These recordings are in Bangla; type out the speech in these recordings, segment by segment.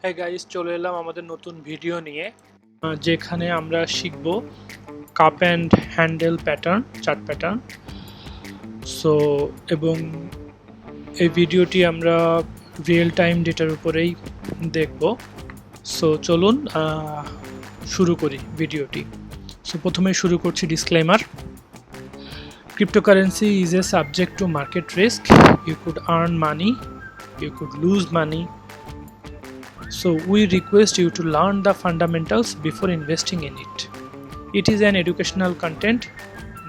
হাই গাইস, চলে এলাম আমাদের নতুন ভিডিও নিয়ে, যেখানে আমরা শিখব cup and handle pattern, chart pattern. So এবং এই ভিডিওটি আমরা রিয়েল টাইম ডেটার উপরেই দেখব। সো চলুন শুরু করি ভিডিওটি। সো প্রথমে শুরু করছি disclaimer. Cryptocurrency is a subject to market risk. You could earn money, you could lose money. So we request you to learn the fundamentals before investing in it. It is an educational content,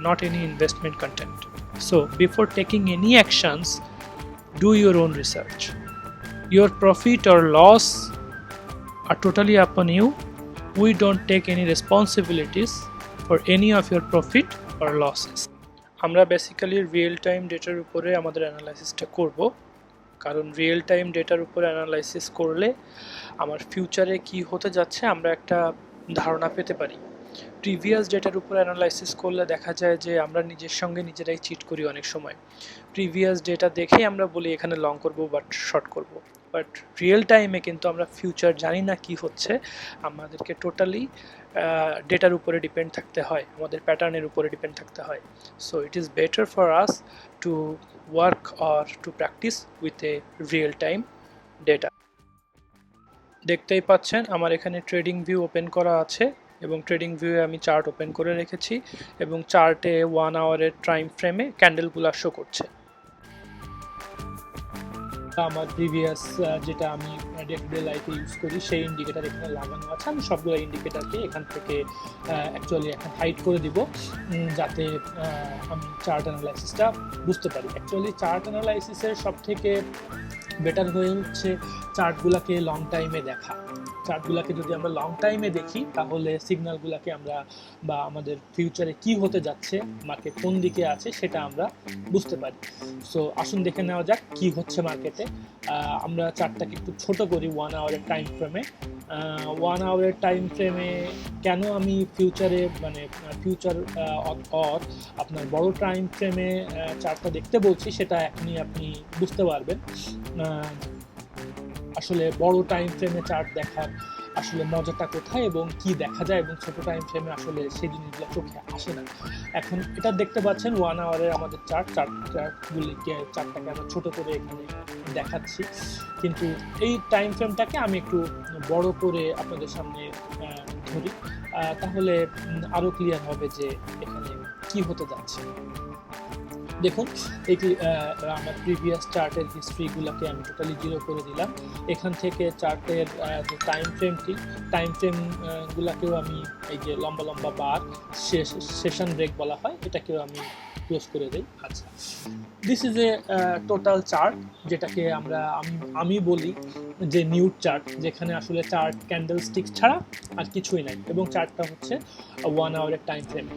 not any investment content. So before taking any actions, do your own research. Your profit or loss are totally upon you. We don't take any responsibilities for any of your profit or losses. আমরা বেসিক্যালি রিয়েল টাইম ডেটার উপরে আমাদের অ্যানালাইসিসটা করব, কারণ রিয়েল টাইম ডেটার উপরে অ্যানালাইসিস করলে আমার ফিউচারে কি হতে যাচ্ছে আমরা একটা ধারণা পেতে পারি। প্রিভিয়াস ডেটার উপর অ্যানালাইসিস করলে দেখা যায় যে আমরা নিজের সঙ্গে নিজেরাই চিট করি অনেক সময়। প্রিভিয়াস ডেটা দেখেই আমরা বলি এখানে লং করব বাট শর্ট করব, বাট রিয়েল টাইমে কিন্তু আমরা ফিউচার জানি না কি হচ্ছে। আমাদেরকে টোটালি ডেটার উপরে ডিপেন্ড থাকতে হয়, আমাদের প্যাটার্নের উপরে ডিপেন্ড থাকতে হয়। So it is better for us to work or to practise with a real time data. দেখতেই পাচ্ছেন আমার এখানে ট্রেডিং ভিউ ওপেন করা আছে এবং ট্রেডিং ভিউয়ে আমি চার্ট ওপেন করে রেখেছি এবং চার্টে 1 আওয়ারের টাইম ফ্রেমে ক্যান্ডেলগুলো শো করছে। আমার প্রিভিয়াস যেটা আমি ডে টু ডে লাইফে ইউজ করি সেই ইন্ডিকেটার এখানে লাগানো আছে। আমি সবগুলো ইন্ডিকেটারকে এখান থেকে অ্যাকচুয়ালি এখন হাইড করে দিব, যাতে আমি চার্ট অ্যানালাইসিসটা বুঝতে পারি। অ্যাকচুয়ালি চার্ট অ্যানালাইসিসের সব থেকে বেটার হয়ে হচ্ছে চার্টগুলোকে লং টাইমে দেখা। চার্টগুলোকে যদি আমরা লং টাইমে দেখি তাহলে সিগন্যালগুলোকে আমরা বা আমাদের ফিউচারে কি হতে যাচ্ছে, মার্কেট কোন দিকে আছে সেটা আমরা বুঝতে পারি। সো আসুন দেখে নেওয়া যাক কি হচ্ছে মার্কেটে। আমরা চার্টটাকে একটু ছোট করি 1 আওয়ারের টাইম ফ্রেমে। 1 আওয়ারের টাইম ফ্রেমে কেন আমি ফিউচারে মানে ফিউচার অর আপনার বড় টাইম ফ্রেমে চার্টটা দেখতে বলছি সেটা এখনই আপনি বুঝতে পারবেন। আসলে বড় টাইম ফ্রেমে চার্ট দেখার আসলে মজাটা কোথায় এবং কি দেখা যায়, এবং ছোট টাইম ফ্রেমে আসলে সেই জিনিসগুলো চোখে আসে না। এখন এটা দেখতে পাচ্ছেন 1 আওয়ারের আমাদের চার্টটাকে আমরা ছোট করে এখানে দেখাচ্ছি, কিন্তু এই টাইম ফ্রেমটাকে আমি একটু বড় করে আপনাদের সামনে ধরি, তাহলে আরো ক্লিয়ার হবে যে এখানে কি হতে যাচ্ছে। দেখুন এটি আমার প্রিভিয়াস চার্টের হিস্ট্রিগুলোকে আমি টোটালি 0 করে দিলাম। এখান থেকে চার্টের যে টাইম ফ্রেমগুলোকেও আমি এই যে লম্বা লম্বা বার সেশন ব্রেক বলা হয় এটাকেও আমি ক্লোজ করে দিই। আচ্ছা, this is a total chart, যেটাকে আমি বলি যে নিউড চার্ট, যেখানে আসলে চার্ট ক্যান্ডেল স্টিক ছাড়া আর কিছুই নাই, এবং চার্টটা হচ্ছে 1 আওয়ারের টাইম ফ্রেমে।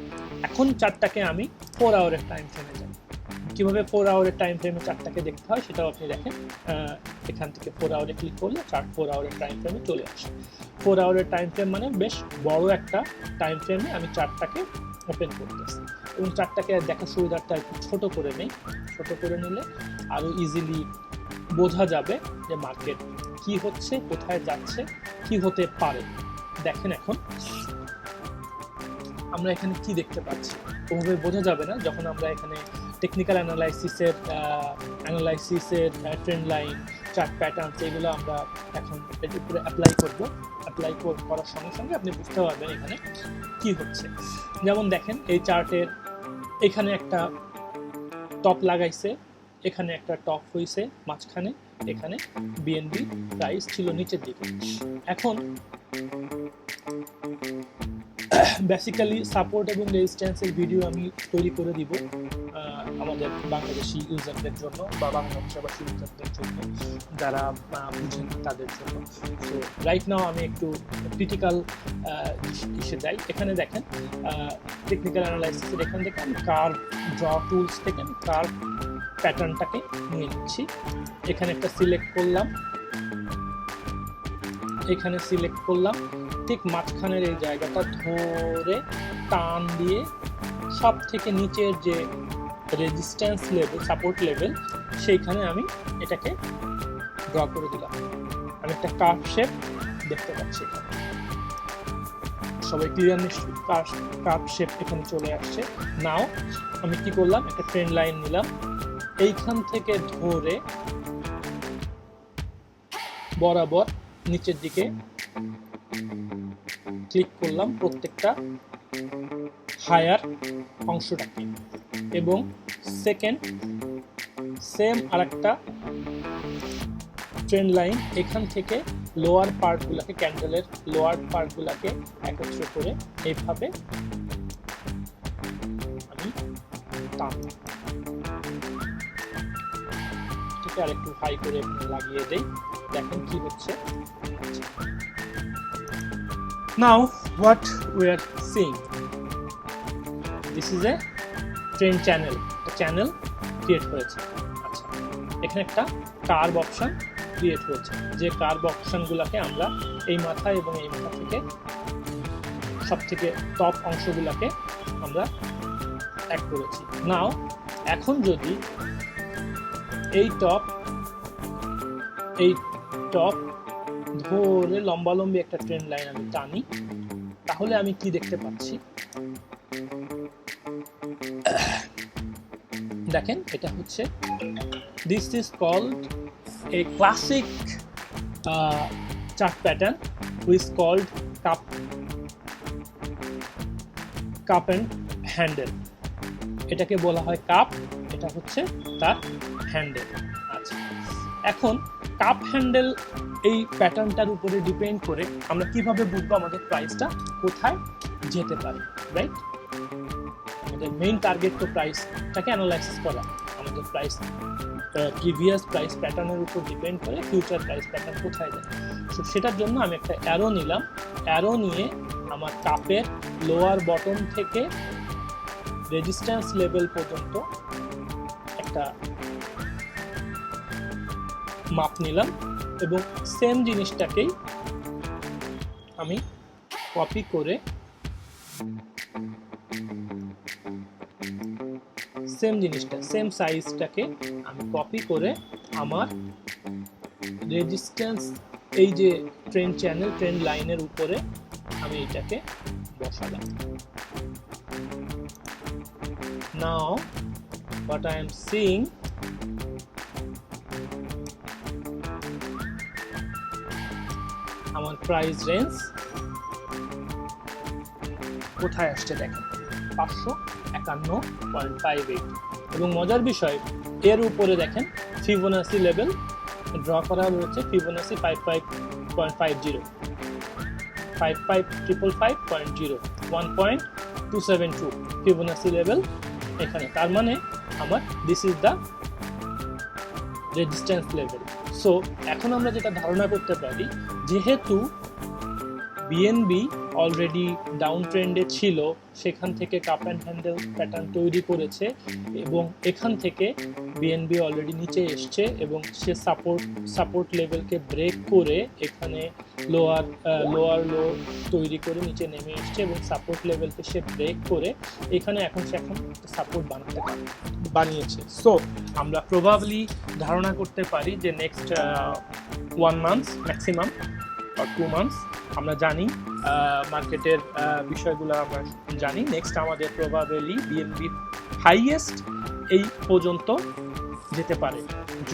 এখন চার্টটাকে আমি 4 আওয়ারের টাইম ফ্রেমে যাই। কীভাবে 4 আওয়ারের টাইম ফ্রেমে চার্টটাকে দেখতে হয় সেটাও আপনি দেখেন। এখান থেকে 4 আওয়ারে ক্লিক করলে চার্ট 4 আওয়ারের টাইম ফ্রেমে চলে আসে। 4 আওয়ারের টাইম ফ্রেম মানে বেশ বড় একটা টাইম ফ্রেমে আমি চার্টটাকে ওপেন করতেছি, এবং চার্টটাকে দেখার সুবিধাটা একটু ছোটো করে নেই। ছোটো করে নিলে আরও ইজিলি বোঝা যাবে যে মার্কেট কি হচ্ছে, কোথায় যাচ্ছে, কি হতে পারে। দেখেন এখন আমরা এখানে কি দেখতে পাচ্ছি ওভাবে বোঝা যাবে না যখন আমরা এখানে টেকনিক্যাল অ্যানালাইসিসের ট্রেন্ড লাইন, চার্ট প্যাটার্ন এগুলো আমরা এখন এর উপরে অ্যাপ্লাই করার সঙ্গে সঙ্গে আপনি বুঝতে পারবেন এখানে কি হচ্ছে। যেমন দেখেন এই চার্টের এখানে একটা টপ লাগাইছে, এখানে একটা টপ হয়েছে মাঝখানে, এখানে বিএনবি প্রাইস ছিল নিচের দিকে। এখন বেসিক্যালি সাপোর্ট এবং রেজিস্ট্যান্সের ভিডিও আমি তৈরি করে দিব আমাদের বাংলাদেশি ইউজারদের জন্য বা বাংলা ভাষাভাষী ইউজারদের জন্য, যারা বুঝেন তাদের জন্য। তো রাইট নাও আমি একটু ক্রিটিক্যাল ইসে যাই। এখানে দেখেন টেকনিক্যাল অ্যানালাইসিসের এখান থেকে আমি কার্ভ ড্র টুলস থেকে আমি কার্ভ প্যাটার্নটাকে নিয়ে নিচ্ছি। এখানে একটা সিলেক্ট করলাম, এখানে সিলেক্ট করলাম, ঠিক মাঝখানের এই জায়গাটা ধরে টান দিয়ে সব থেকে নিচের যে রেজিস্ট্যান্স লেভেল, সাপোর্ট লেভেল, সেইখানে আমি এটাকে ড্র করে দিলাম। আমি একটা কার্ভ শেপ দেখতে পাচ্ছি এখানে। সবাই ক্লিয়ার নিশ্চয়ই? কার্ভ শেপ এখানে চলে আসছে। নাও আমি কি করলাম, একটা ট্রেন্ড লাইন নিলাম, এইখান থেকে ধরে বরাবর নিচের দিকে ক্লিক করলাম প্রত্যেকটা হায়ার অংশটাকে, এবং সেকেন্ড সেম আরেকটা ট্রেন্ড লাইন এখান থেকে লোয়ার পার্টগুলোকে, ক্যান্ডেলের লোয়ার পার্টগুলোকে একত্র করে এইভাবে আমি টানলাম। ঠিক আর একটু হাই করে লাগিয়ে দেই, দেখেন কি হচ্ছে। Now what we are seeing, this is a trend channel, a channel create হয়েছে। আচ্ছা, এখানে একটা কার্ভ অপশন ক্রিয়েট হয়েছে, যে কার্ভ অপশনগুলোকে আমরা এই মাথা এবং এই মাথা থেকে সব থেকে টপ অংশগুলোকে আমরা অ্যাড করেছি। নাও এখন যদি এই টপ ধরে লম্বালম্বি একটা ট্রেন্ড লাইন আমি টানি, তাহলে আমি কি দেখতে পাচ্ছি, দেখেন এটা হচ্ছে, this is called a classic chart pattern which called cup and handle. এটাকে বলা হয় কাপ, এটা হচ্ছে তার হ্যান্ডেল। আচ্ছা, এখন কাপ হ্যান্ডেল এই প্যাটার্নটার উপরে ডিপেন্ড করে আমরা কিভাবে বুঝবো আমাদের প্রাইসটা কোথায় যেতে পারে, রাইট? আমাদের মেইন টার্গেট তো প্রাইসটাকে অ্যানালাইসিস করা। আমাদের প্রাইস প্রিভিয়াস প্রাইস প্যাটার্নের উপর ডিপেন্ড করে ফিউচার প্রাইস প্যাটার্ন কোথায় যায়। তো সেটার জন্য আমি একটা অ্যারো নিলাম, অ্যারো নিয়ে আমার কাপের লোয়ার বটম থেকে রেজিস্ট্যান্স লেভেল পর্যন্ত একটা মাপ নিলাম, এবং সেম জিনিসটাকেই আমি কপি করে সেম সাইজটাকে আমি কপি করে আমার রেজিস্ট্যান্স এই যে ট্রেন্ড লাইনের উপরে আমি এটাকে বসালাম। Now what I am seeing, আমার প্রাইস রেঞ্জ কোথায় আসছে দেখেন, 551.58। এবং মজার বিষয়, এর উপরে দেখেন ফিবোনাসি লেভেল ড্র করা হয়েছে, ফিবোনাসি 55.50, 55.555.0, 1.272 ফিবোনাসি লেভেল এখানে। তার মানে আমার this is the resistance level. So এখন আমরা যেটা ধারণা করতে পারি, যেহেতু বিএনবি অলরেডি ডাউন ট্রেন্ডে ছিল, সেখান থেকে কাপ অ্যান্ড হ্যান্ডেল প্যাটার্ন তৈরি করেছে, এবং এখান থেকে বিএনবি অলরেডি নিচে এসছে, এবং সে সাপোর্ট লেভেলকে ব্রেক করে এখানে লোয়ার লো তৈরি করে নিচে নেমে এসছে, এবং সাপোর্ট লেভেলকে সে ব্রেক করে এখানে এখন সাপোর্ট বানিয়েছে। সো আমরা প্রবাবলি ধারণা করতে পারি যে next 1 month maximum or 2 months আমরা জানি মার্কেটের বিষয়গুলো আমরা জানি। নেক্সট আমাদের প্রবাবলি বিএনবি হাইয়েস্ট এই পর্যন্ত যেতে পারে,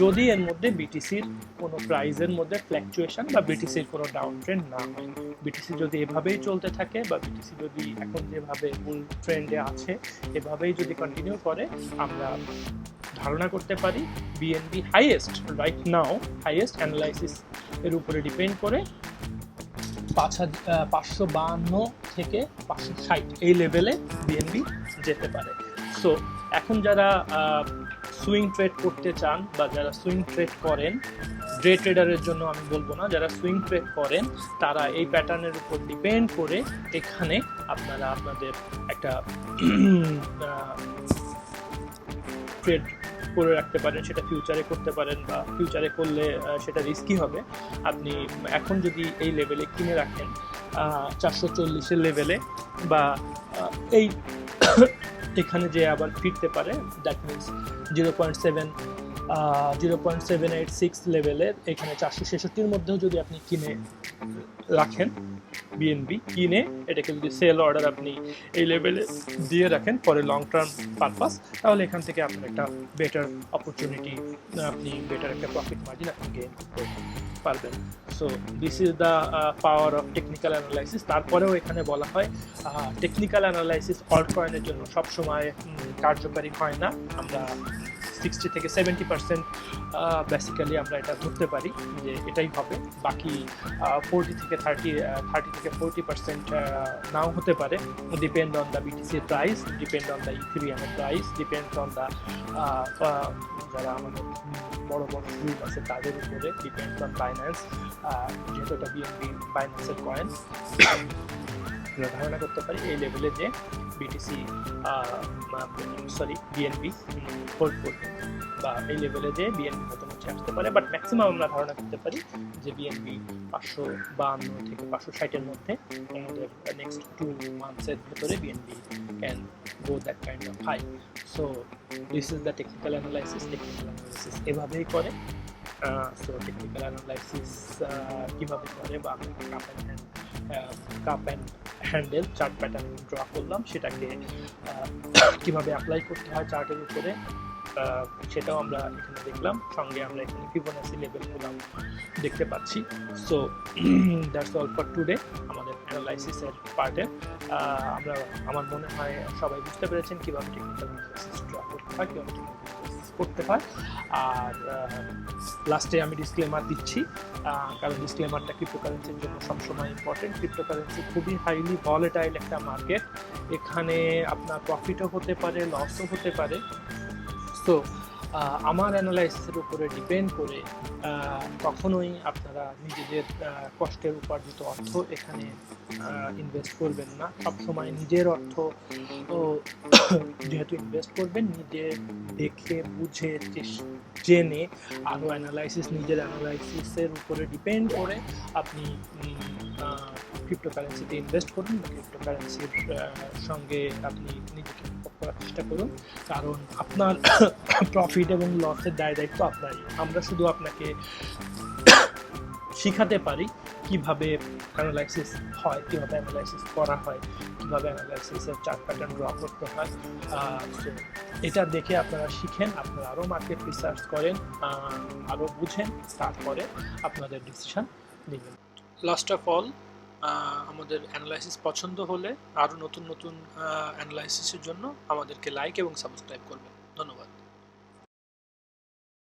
যদি এর মধ্যে বিটিসির কোনো প্রাইসের মধ্যে ফ্ল্যাকচুয়েশন বা বিটিসির কোনো ডাউন ট্রেন্ড না হয়। বিটিসি যদি এভাবেই চলতে থাকে, বা বিটিসি যদি এখন যেভাবে ফুল ট্রেন্ডে আছে এভাবেই যদি কন্টিনিউ করে, আমরা ধারণা করতে পারি BNB highest right now, highest analysis এর উপরে ডিপেন্ড করে 552 থেকে 560 এই লেভেলে বিএনবি যেতে পারে। সো এখন যারা সুইং ট্রেড করতে চান, বা যারা সুইং ট্রেড করেন, ডে ট্রেডারের জন্য আমি বলবো না, যারা সুইং ট্রেড করেন তারা এই প্যাটার্নের উপর ডিপেন্ড করে এখানে আপনারা আপনাদের একটা ট্রেড করে রাখতে পারেন। সেটা ফিউচারে করতে পারেন, বা ফিউচারে করলে সেটা রিস্কি হবে। আপনি এখন যদি এই লেভেলে কিনে রাখেন 440-এর লেভেলে, বা এখানে যে আবার ফিরতে পারে, দ্যাট মিনস 0.7 0.786 লেভেলের এখানে 466-র মধ্যেও যদি আপনি কিনে রাখেন বিএনবি, কিনে এটাকে যদি সেল অর্ডার আপনি এই লেভেলে দিয়ে রাখেন পরে লং টার্ম পারপাস, তাহলে এখান থেকে আপনার একটা বেটার অপরচুনিটি, আপনি বেটার একটা প্রফিট মার্জিন আপনি গেইন করতে পারবেন। So this is the power of technical analysis. তারপরেও এখানে বলা হয় টেকনিক্যাল অ্যানালাইসিস অল্ট কয়েনের জন্য সবসময় কার্যকারী হয় না। আমরা 60 থেকে 70% বেসিক্যালি আমরা এটা ধরতে পারি যে এটাই হবে, বাকি 40 থেকে 40% নাও হতে পারে, ডিপেন্ড অন দ্য বিটিসির প্রাইস, ডিপেন্ড অন দ্য ইথেরিয়ামের প্রাইস, ডিপেন্ড অন দ্য যারা আমাদের বড় বড় গ্রুপ আছে তাদের উপরে, ডিপেন্ড অন বাইন্যান্স, যেহেতু এটা বিএনবি বাইন্যান্সের কয়েন। আমরা ধারণা করতে পারি এই লেভেলে যে বিটিসি বিএনবি হোল্ড করবে, বা এই লেভেলে যে বিএনবি হয়তো নিচে আসতে পারে, বাট ম্যাক্সিমাম আমরা ধারণা করতে পারি যে বিএনবি 552 থেকে 560-এর মধ্যে আমাদের নেক্সট 2 মান্থসের ভেতরে BNB can go that kind of high. So this is the technical analysis. Technical analysis এভাবেই করে। সো টেকনিক্যাল অ্যানালাইসিস কীভাবে করে, বা cup and handle chart pattern draw করলাম, সেটাকে কিভাবে অ্যাপ্লাই করতে হয় চার্টের উপরে, সেটাও আমরা এখানে দেখলাম। সঙ্গে আমরা এখানে ফিবোনাচি লেভেলগুলো দেখতে পাচ্ছি। So that's all for today আমাদের অ্যানালাইসিসের পার্টে। আমার মনে হয় সবাই বুঝতে পেরেছেন কীভাবে টেকনিক্যাল অ্যানালাইসিস ড্র করতে হয়, কীভাবে করতে হয়। আর লাস্টে আমি ডিসক্লেমার দিচ্ছি, কারণ ডিসক্লেমারটা ক্রিপ্টোকারেন্সির জন্য সবসময় ইম্পর্টেন্ট। ক্রিপ্টোকারেন্সি খুবই হাইলি ভলেটাইল একটা মার্কেট, এখানে আপনার প্রফিটও হতে পারে, লসও হতে পারে। সো আমার অ্যানালাইসিসের উপরে ডিপেন্ড করে কখনোই আপনারা নিজেদের কষ্টের উপার্জিত অর্থ এখানে ইনভেস্ট করবেন না। সবসময় নিজের অর্থ যেহেতু ইনভেস্ট করবেন, নিজে দেখে বুঝে জেনে আরও নিজের অ্যানালাইসিসের উপরে ডিপেন্ড করে আপনি ক্রিপ্টোকারেন্সিতে ইনভেস্ট করুন, বা ক্রিপ্টোকারেন্সির সঙ্গে আপনি নিজেকে করার চেষ্টা করুন, কারণ আপনার প্রফিট এবং লসের দায়িত্ব আপনারই। আমরা শুধু আপনাকে শিখাতে পারি কিভাবে অ্যানালাইসিস হয়, কীভাবে অ্যানালাইসিস করা হয়, কীভাবে অ্যানালাইসিসের চার্ট প্যাটার্ন ড্র করতে হয়। সো এটা দেখে আপনারা শিখেন, আপনারা আরও মার্কেট রিসার্চ করেন, আরও বুঝেন, তারপরে আপনাদের ডিসিশন নেবেন। লাস্ট অফ অল, আমাদের অ্যানালাইসিস পছন্দ হলে আরও নতুন নতুন অ্যানালাইসিসের জন্য আমাদেরকে লাইক এবং সাবস্ক্রাইব করবেন। ধন্যবাদ।